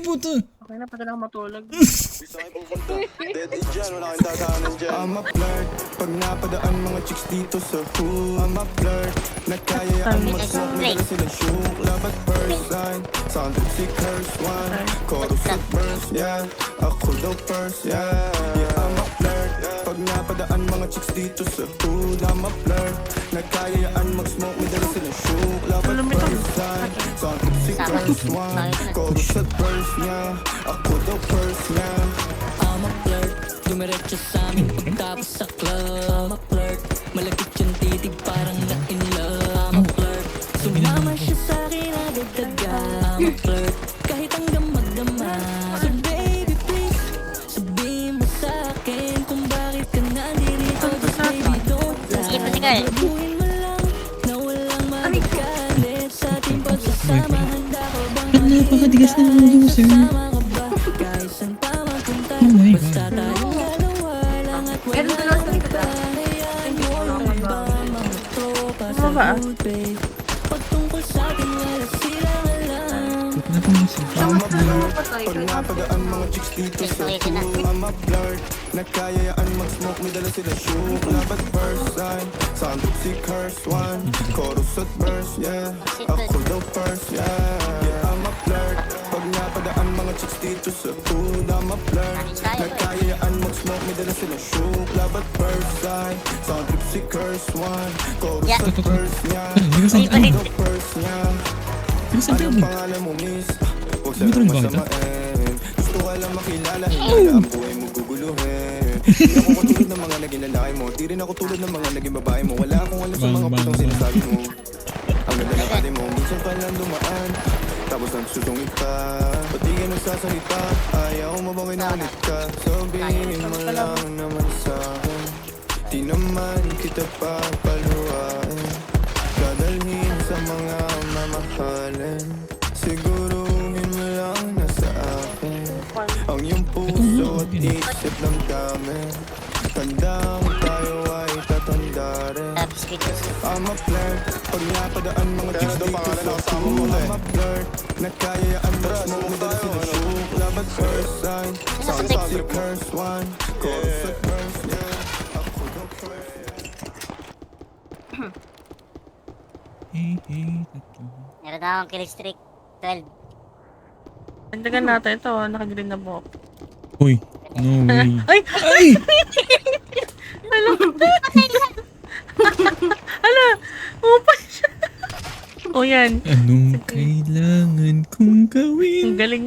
puto. Okay na, pati na ako matulog. I'm a flirt. Pag napadaan mga chicks dito sa hood, I'm a flirt. Nagkayaan mag-smoke, nagdala sila shook. Love at first sign, sounded sick, curse one. Chorus at verse, yeah. Ako daw first, yeah. Yeah, I'm a flirt. Pag napadaan mga chicks dito sa hood, I'm a flirt. Nagkayaan mag-smoke, nagdala sila shook. Love at first sign, sounded sick, curse one. Chorus at verse, yeah. Ako daw first, yeah. I'm a flirt, dumiretso sa amin pagtapos sa club. I'm a flirt, malagkit yung titig parang na-in love. I'm a flirt, sumama siya sa akin agad-agad. I'm a flirt, kahit hanggang magdama. So baby please, sabihin mo sa akin kung bakit ka nandito. Just baby don't lie, sabihin mo lang na walang magagalit sa ating pagsasama. Handa ko bang Napakatigas na ng ulo, sir. kahit saan pa mapunta. Oh my Basta God. tayong dalawa lang at Meron wala dalawa sa nang likod, iba. ah. Hayaan mo yung iba, mga tropa sa Ano ba? mood, babe. Pagtungkol sa atin, wala silang alam. Na po yung sir. I'm a flirt. Pag napadaan mga chicks dito sa pool, I'm a flirt. Nagkayaan mag-smoke, may dala sila shook. Love at first sign, sounded sick, curse one. Chorus at verse, yeah. Ako daw first, yeah. Yeah, I'm a flirt. Pag napadaan mga chicks dito sa pool, I'm a flirt. Nagkayaan mag-smoke, may dala sila shook. Love at first sign, sounded sick, curse one. Chorus at verse, yeah. Ako daw first, yeah. Anong pangalan mo, miss? Huwag sa lang masamain. Gusto ka lang makilala, hindi na ang buhay mo guguluhin. Di ako katulad ng mga naging lalaki mo. Di rin ako tulad ng mga naging babae mo. Wala akong alam sa mga putong sinasabi mo. Ang ganda ng ate mo, minsan pa lang dumaan. Tapos nagsusungit ka, ba't di ka nagsasalita? Ayaw mo bang kinalit ka? Sabihin mo lang naman sa'kin. Di naman kita papaluhain. Dadalhin sa mga mamahalin. Siguruhin mo lang na sa akin ang iyong puso at isip ng dami. Tandaan mo tayo ay tatanda rin. I'm a flirt. Pag napadaan mga chicks dito sa pool, I'm a flirt. Nagkayaan mag-smoke, may dala sila shook. Love at first sign, sounds sick, curse one. Chorus at verse, yeah. Ako daw first, yeah. Hey, tato. Meron na akong kill streak. 12. Nandagan natin ito, naka-green na buhok. Uy, no way. Ay! Ay! Ala! Upan siya! O yan. Anong kailangan kong gawin? Ang galing